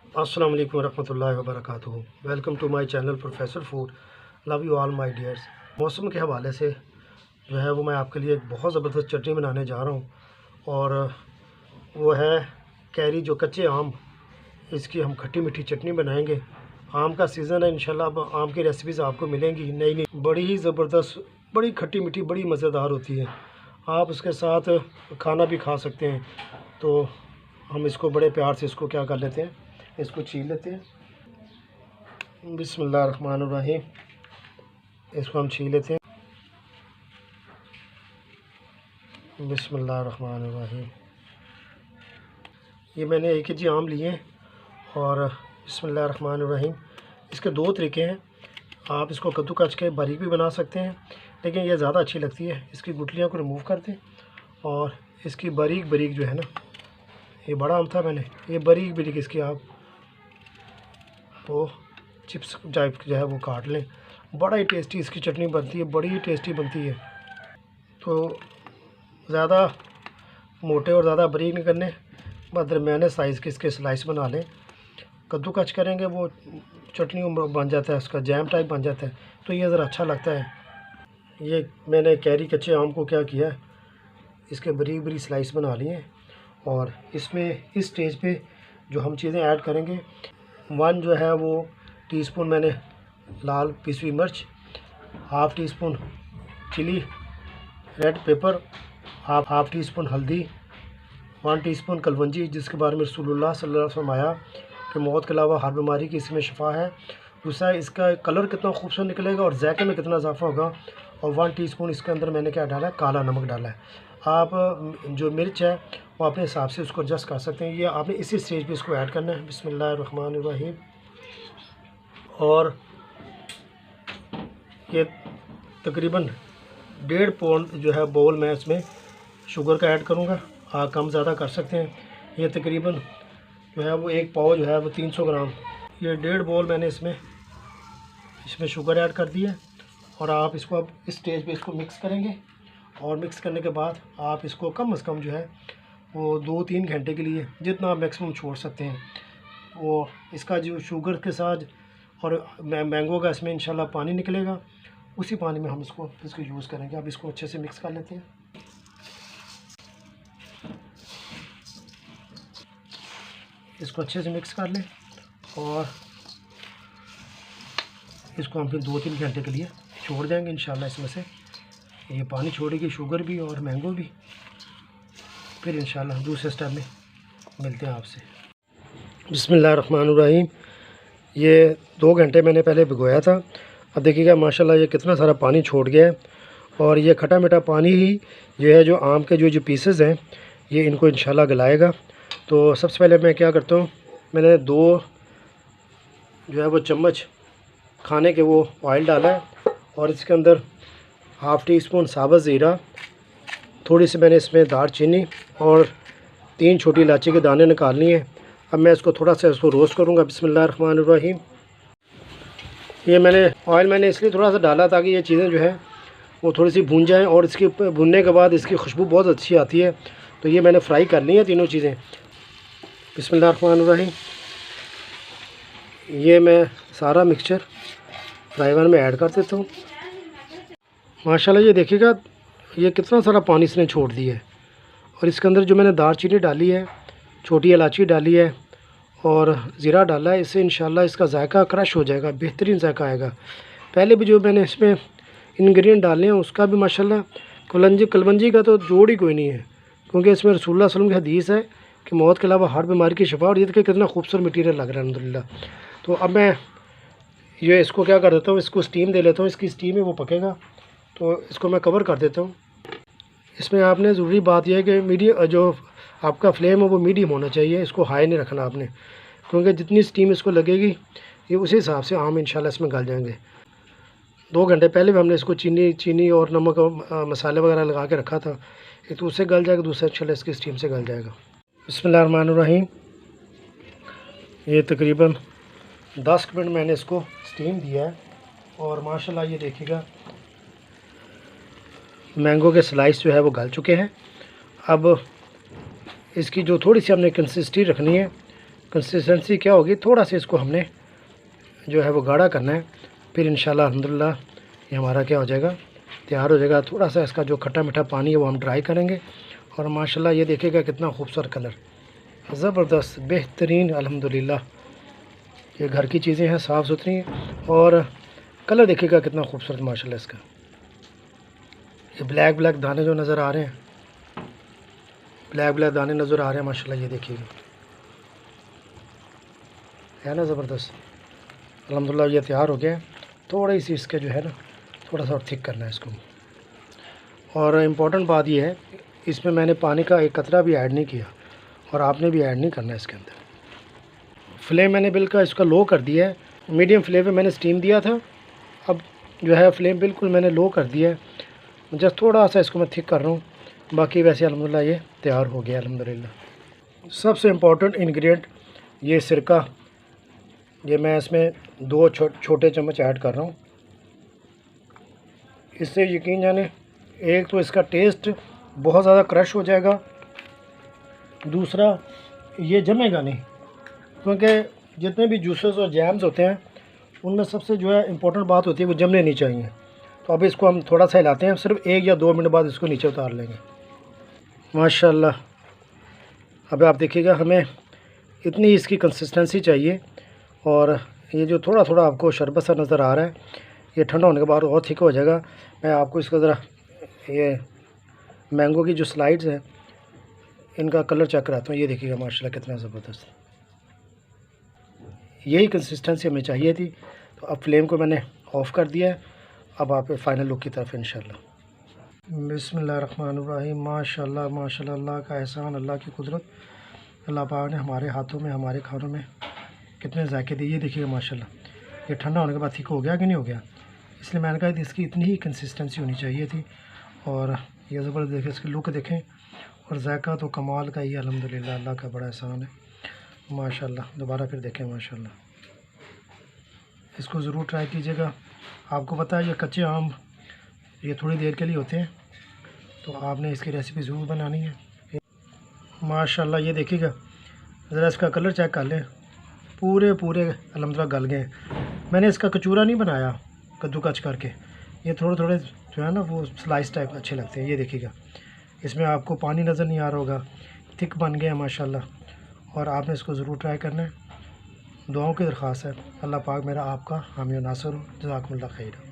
अस्सलाम वालेकुम रहमतुल्लाहि व बरकातुहू। Welcome to my channel professor food. Love you all my dears. मौसम के हवाले से जो है वो मैं आपके लिए एक बहुत ज़बरदस्त चटनी बनाने जा रहा हूँ, और वो है कैरी, जो कच्चे आम, इसकी हम खट्टी मीठी चटनी बनाएंगे। आम का सीज़न है, इंशाल्लाह अब आम की रेसिपीज़ आपको मिलेंगी नई नई, बड़ी ही ज़बरदस्त, बड़ी खट्टी मीठी, बड़ी मज़ेदार होती है। आप उसके साथ खाना भी खा सकते हैं। तो हम इसको बड़े प्यार से इसको क्या कर लेते हैं, इसको छील लेते हैं। बिस्मिल्लाहिर्रहमानिर्रहीम। इसको हम छील लेते हैं। बिस्मिल्लाहिर्रहमानिर्रहीम। ये मैंने 1 केजी आम लिए हैं, और बिस्मिल्लाहिर्रहमानिर्रहीम। इसके 2 तरीके हैं। आप इसको कद्दूकस के बारीक भी बना सकते हैं, लेकिन ये ज़्यादा अच्छी लगती है। इसकी गुठलियाँ को रिमूव कर दें, और इसकी बारीक बारीक जो है ना, ये बड़ा आम था, मैंने ये बारीक बारीक इसकी आप वो चिप्स टाइप जो है वो काट लें। बड़ा ही टेस्टी इसकी चटनी बनती है, बड़ी ही टेस्टी बनती है। तो ज़्यादा मोटे और ज़्यादा बारीक नहीं करने, बस दरमियाने साइज़ के इसके स्लाइस बना लें। कद्दूकस करेंगे वो चटनी बन जाता है, उसका जैम टाइप बन जाता है, तो ये ज़रा अच्छा लगता है। ये मैंने कैरी कच्चे आम को क्या किया, इसके बारीक बारीक स्लाइस बना लिए, और इसमें इस स्टेज पे जो हम चीज़ें ऐड करेंगे, 1 जो है वो टीस्पून मैंने लाल पिसी हुई मिर्च, half teaspoon chili red pepper, half teaspoon हल्दी, 1 टीस्पून कलवंजी, जिसके बारे में रसूलुल्लाह सल्लल्लाहु अलैहि वसल्लम आया कि मौत के अलावा हर बीमारी की इसमें शिफा है। दूसरा, इसका कलर कितना खूबसूरत निकलेगा और जायके में कितना इजाफा होगा। और 1 टीस्पून इसके अंदर मैंने क्या डाला है, काला नमक डाला है। आप जो मिर्च है वो अपने हिसाब से उसको एडजस्ट कर सकते हैं। ये आपने इसी स्टेज पे इसको ऐड करना है। बिस्मिल्लाहिर्रहमानिर्रहीम। और ये तकरीबन 1.5 पाउंड जो है बाउल मैं इसमें शुगर का ऐड करूँगा। आप कम ज़्यादा कर सकते हैं। ये तकरीबन जो है वो 1 पाव जो है वो 300 ग्राम, ये 1.5 बाउल मैंने इसमें शुगर ऐड कर दी है। और आप इसको अब इस स्टेज पे इसको मिक्स करेंगे, और मिक्स करने के बाद आप इसको कम से कम जो है वो 2-3 घंटे के लिए, जितना आप मैक्सिमम छोड़ सकते हैं, वो इसका जो शुगर के साथ और मैंगो का इसमें इंशाल्लाह पानी निकलेगा, उसी पानी में हम इसको यूज़ करेंगे। अब इसको अच्छे से मिक्स कर लेते हैं। इसको अच्छे से मिक्स कर लें, और इसको हम फिर 2-3 घंटे के लिए छोड़ देंगे। इंशाल्लाह इसमें से ये पानी छोड़ेगी, शुगर भी और मैंगो भी। फिर इंशाल्लाह दूसरे स्टेप में मिलते हैं आपसे। बिस्मिल्लाहिर्रहमानिर्रहीम। ये 2 घंटे मैंने पहले भिगोया था। अब देखिएगा माशाल्लाह ये कितना सारा पानी छोड़ गया है, और ये खटा मीठा पानी ही जो है, जो आम के जो पीसेस हैं, ये इनको इंशाल्लाह गलाएगा। तो सबसे पहले मैं क्या करता हूँ, मैंने 2 जो है वो चम्मच खाने के वो ऑयल डाला है, और इसके अंदर हाफ़ टी स्पून साबुत ज़ीरा, थोड़ी सी मैंने इसमें दालचीनी और 3 छोटी इलायची के दाने निकालनी है। अब मैं इसको थोड़ा सा इसको रोस्ट करूँगा। बिस्मिल्लाहिर्रहमानिर्रहीम। ये मैंने इसलिए थोड़ा सा डाला ताकि ये चीज़ें जो है वो थोड़ी सी भून जाएँ, और इसके भूनने के बाद इसकी खुशबू बहुत अच्छी आती है। तो ये मैंने फ्राई कर ली है तीनों चीज़ें। बिस्मिल्लाहिर्रहमानिर्रहीम। ये मैं सारा मिक्सचर फ्राई पैन में ऐड कर देता हूँ। माशाल्लाह ये देखिएगा ये कितना सारा पानी इसने छोड़ दिया है, और इसके अंदर जो मैंने दालचीनी डाली है, छोटी इलायची डाली है, और ज़ीरा डाला है, इससे इंशाल्लाह इसका जायका क्रश हो जाएगा, बेहतरीन जायका आएगा। पहले भी जो मैंने इसमें इंग्रेडिएंट डाले हैं उसका भी माशाल्लाह, कलवंजी का तो जोड़ ही कोई नहीं है, क्योंकि इसमें रसूलुल्लाह सल्लल्लाहु अलैहि वसल्लम की हदीस है कि मौत के अलावा हर बीमारी की शिफा। और ये देखिए कितना खूबसूरत मटीरियल लग रहा है अल्हम्दुलिल्लाह। तो अब मैं ये इसको क्या कर देता हूँ, इसको स्टीम दे लेता हूँ। इसकी स्टीम में वो पकेगा, तो इसको मैं कवर कर देता हूँ। इसमें आपने ज़रूरी बात यह है कि मीडियम जो आपका फ्लेम है वो मीडियम होना चाहिए, इसको हाई नहीं रखना आपने, क्योंकि जितनी स्टीम इसको लगेगी ये उसी हिसाब से आम इंशाल्लाह इसमें गल जाएंगे। 2 घंटे पहले भी हमने इसको चीनी और नमक और मसाले वगैरह लगा के रखा था। एक तो उससे गल जाएगा, दूसरा इंशाल्लाह इसकी स्टीम से गल जाएगा। बिस्मिल्लाहिर्रहमानिर्रहीम। ये तकरीबन 10 मिनट मैंने इसको स्टीम दिया है, और माशाल्लाह ये देखिएगा मैंगो के स्लाइस जो है वो गल चुके हैं। अब इसकी जो थोड़ी सी हमने कंसिस्टेंसी रखनी है, कंसिस्टेंसी क्या होगी, थोड़ा सा इसको हमने जो है वो गाढ़ा करना है, फिर इंशाल्लाह अल्हम्दुलिल्लाह ये हमारा क्या हो जाएगा, तैयार हो जाएगा। थोड़ा सा इसका जो खट्टा मीठा पानी है वो हम ड्राई करेंगे और माशाल्लाह ये देखिएगा कितना खूबसूरत कलर, ज़बरदस्त बेहतरीन अल्हम्दुलिल्लाह। ये घर की चीज़ें हैं, साफ़ सुथरी, और कलर देखिएगा कितना खूबसूरत माशाल्लाह इसका। ये ब्लैक ब्लैक दाने जो नज़र आ रहे हैं, ब्लैक ब्लैक दाने नज़र आ रहे हैं माशाल्लाह, ये देखिएगा है ना ज़बरदस्त। अल्हम्दुलिल्लाह ये तैयार हो गया है। थोड़ी सी इसके जो है ना थोड़ा सा और थिक करना है इसको। और इम्पॉर्टेंट बात ये है, इसमें मैंने पानी का एक कतरा भी ऐड नहीं किया और आपने भी ऐड नहीं करना है इसके अंदर। फ्लेम मैंने बिल्कुल इसका लो कर दिया है, मीडियम फ्लेम पे मैंने स्टीम दिया था, अब जो है फ्लेम बिल्कुल मैंने लो कर दिया है। जस्ट थोड़ा सा इसको मैं थिक कर रहा हूँ, बाकी वैसे अल्हम्दुलिल्लाह ये तैयार हो गया अल्हम्दुलिल्लाह। सबसे इम्पॉर्टेंट इंग्रेडिएंट ये सिरका, ये मैं इसमें 2 छोटे चम्मच ऐड कर रहा हूँ। इससे यकीन जाने, एक तो इसका टेस्ट बहुत ज़्यादा क्रश हो जाएगा, दूसरा ये जमेगा नहीं, क्योंकि जितने भी जूसेस और जैम्स होते हैं उनमें सबसे जो है इम्पोर्टेंट बात होती है वो जमने नहीं चाहिए। तो अब इसको हम थोड़ा सा हिलाते हैं, सिर्फ 1 या 2 मिनट बाद इसको नीचे उतार लेंगे माशाल्लाह। अब आप देखिएगा हमें इतनी इसकी कंसिस्टेंसी चाहिए, और ये जो थोड़ा थोड़ा आपको शरबत सा नज़र आ रहा है, ये ठंडा होने के बाद और थिक हो जाएगा। मैं आपको इसका ज़रा ये मैंगो की जो स्लाइड्स हैं इनका कलर चेक कराता हूँ। ये देखिएगा माशाल्लाह कितना ज़बरदस्त, यही कंसिस्टेंसी हमें चाहिए थी। तो अब फ्लेम को मैंने ऑफ़ कर दिया है, अब आप फाइनल लुक की तरफ इंशाल्लाह। बिस्मिल्लाहिर्रहमानिर्रहीम। माशाल्लाह माशाल्लाह, अल्लाह का एहसान, अल्लाह की कुदरत, अल्लाह पाक ने हमारे हाथों में, हमारे खानों में कितने जायके दिए। ये देखिएगा माशाल्लाह, ये ठंडा होने के बाद ठीक हो गया कि नहीं हो गया, इसलिए मैंने कहा इसकी इतनी ही कंसिस्टेंसी होनी चाहिए थी। और ये ज़बरदस्त देखें, इसकी लुक देखें, और जायका तो कमाल का ही अल्हम्दुलिल्लाह, अल्लाह का बड़ा एहसान है माशाल्लाह। दोबारा फिर देखें माशाल्लाह, इसको ज़रूर ट्राई कीजिएगा। आपको पता है ये कच्चे आम ये थोड़ी देर के लिए होते हैं, तो आपने इसकी रेसिपी ज़रूर बनानी है माशाल्लाह। ये देखिएगा ज़रा इसका कलर चेक कर लें, पूरे अल्हम्दुलिल्लाह गल गए। मैंने इसका कचूरा नहीं बनाया कद्दू कच करके, ये थोड़े थोड़े जो है ना वो स्लाइस टाइप अच्छे लगते हैं। ये देखिएगा इसमें आपको पानी नज़र नहीं आ रहा होगा, थिक बन गया माशाल्लाह। और आपने इसको ज़रूर ट्राई करना है। दुआओं की दरख्वास्त है, अल्लाह पाक मेरा आपका हामी और नासर हो। जज़ाकुमुल्लाह खैर।